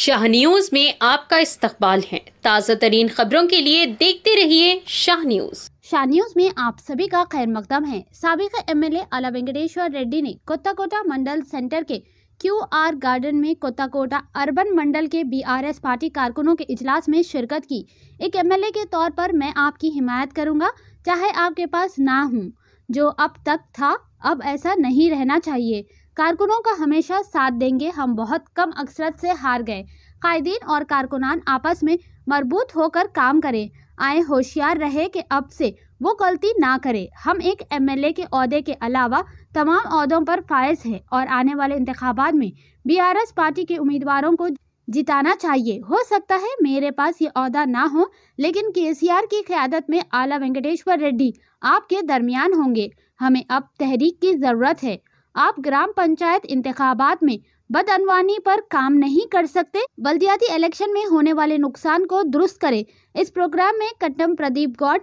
Shah news में आपका इस्तकबाल है। ताज़ा तरीन खबरों के लिए देखते रहिए शाह न्यूज। शाह न्यूज में आप सभी का खैर मकदम है। साबिक एमएलए आला वेंकटेश्वर रेड्डी ने कोत्ताकोटा मंडल सेंटर के क्यूआर गार्डन में कोत्ताकोटा अर्बन मंडल के बीआरएस पार्टी कारकुनों के इजलास में शिरकत की। एक एमएलए के तौर पर मैं आपकी हिमायत करूंगा, चाहे आपके पास ना हूं। जो अब तक था, अब ऐसा नहीं रहना चाहिए। कारकुनों का हमेशा साथ देंगे। हम बहुत कम अक्सरत से हार गए। कायदीन और कारकुनान आपस में मरबूत होकर काम करें। आए होशियार रहे कि अब से वो गलती ना करे। हम एक एमएलए के ओहदे के अलावा तमाम ओहदों पर फायज है और आने वाले इंतखाबात में बीआरएस पार्टी के उम्मीदवारों को जिताना चाहिए। हो सकता है मेरे पास ये ओहदा ना हो, लेकिन केसीआर की क़यादत में आला वेंकटेश्वर रेड्डी आपके दरमियान होंगे। हमें अब तहरीक की ज़रूरत है। आप ग्राम पंचायत इंतखाबात में बदअनवानी पर काम नहीं कर सकते। बल्दियाती इलेक्शन में होने वाले नुकसान को दुरुस्त करें। इस प्रोग्राम में कट्टम प्रदीप गौड़,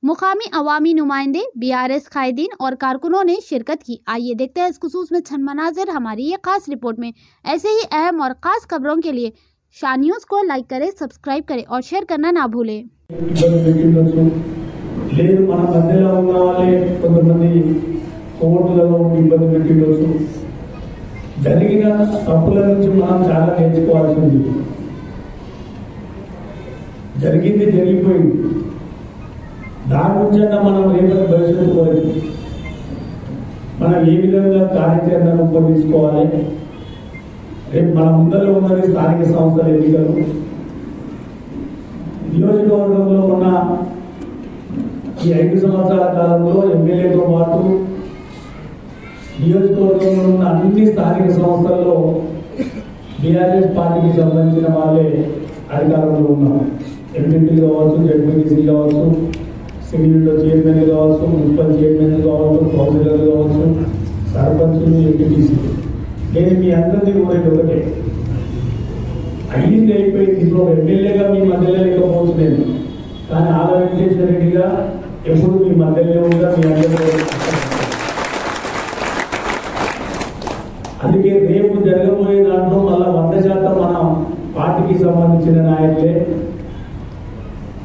मुकामी अवामी नुमाइंदे, बीआरएस कायदीन और कारकुनों ने शिरकत की। आइए देखते हैं इस खुसूस में चंद मनाजिर हमारी ये खास रिपोर्ट में। ऐसे ही अहम और खास खबरों के लिए शाह न्यूज को लाइक करें, सब्सक्राइब करें और शेयर करना ना भूलें। కోర్టులలో ఇబ్బంది పెట్టిండొచ్చు. జరిగిన తప్పుల నుంచి మనం చాలా నేర్చుకోవాల్సి ఉంది. జరిగింది జరిగిపోయింది. దాని నుంచి మనం రేపటి భవిష్యత్తు కొరకు మనం ఏ విధంగా కార్యాచరణ రూపొందించుకోవాలి. రేపు మన ముందర ఉన్నది స్థానిక సంస్థల ఎన్నికలు. నియోజకవర్గంలో ఉన్న ఈ 5 సంవత్సరాల కాలంలో ఎమ్మెల్యేతో పాటు నియోజకవర్గంలో ఉన్న అన్ని స్థానిక సంస్థల్లో బీఆర్ఎస్ పార్టీకి సంబంధించిన వాళ్ళే అధికారంలో ఉన్నారు. ఎంపీలు కావచ్చు, జడ్పీటీసీ కావచ్చు, సివిల్లో చైర్మన్ కావచ్చు, మున్సిపల్ చైర్మన్ కావచ్చు, కౌన్సిలర్లు కావచ్చు, సర్పంచులు, ఎంపీటీసీ. నేను మీ అందరినీ కోరేది ఒకటే, అయ్యింది అయిపోయింది. ఇప్పుడు ఎమ్మెల్యేగా మీ మధ్యలో లేకపోవచ్చు నేను, కానీ ఆలా వెంకటేశ్వర రెడ్డిగా ఎప్పుడు మీ మధ్యలో ఉంటా. మీ అందరూ అందుకే రేపు జరగబోయే దాంట్లో మళ్ళా 100% మన పార్టీకి సంబంధించిన నాయకులే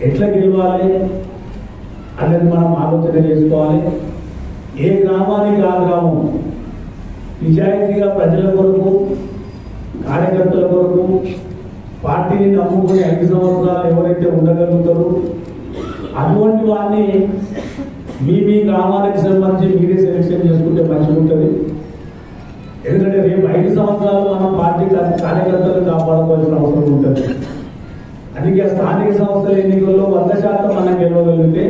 ఎట్లా గెలవాలి అనేది మనం ఆలోచన చేసుకోవాలి. ఏ గ్రామానికి ఆ గ్రామం నిజాయితీగా ప్రజల కొరకు, కార్యకర్తల కొరకు పార్టీని నమ్ముకుని 5 సంవత్సరాలు ఎవరైతే ఉండగలుగుతారో అటువంటి వారిని మీ గ్రామానికి సంబంధించి మీరే సెలెక్షన్ చేసుకుంటే మంచిగా ఉంటుంది. ఎందుకంటే రేపు 5 సంవత్సరాలు మనం పార్టీ కార్యకర్తలు కాపాడుకోవాల్సిన అవసరం ఉంటుంది. అందుకే స్థానిక సంస్థల ఎన్నికల్లో 100% మనం గెలవగలిగితే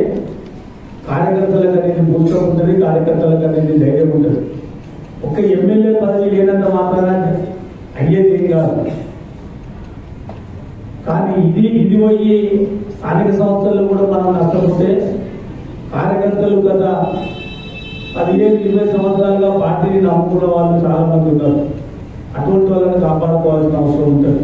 కార్యకర్తలకు అనేది బూస్టర్ ఉంటుంది, కార్యకర్తలకు అనేది ధైర్యం ఉంటుంది. ఒక ఎమ్మెల్యే పదవి లేనంత మాత్రాన అయ్యేది ఏం కాదు. కానీ ఇది పోయి స్థానిక సంస్థల్లో కూడా మనం నష్టపోతే కార్యకర్తలు కదా 15-20 సంవత్సరాలుగా పార్టీని నమ్ముకున్న వాళ్ళు చాలా మంది ఉన్నారు. అటువంటి వాళ్ళని కాపాడుకోవాల్సిన అవసరం ఉంటుంది.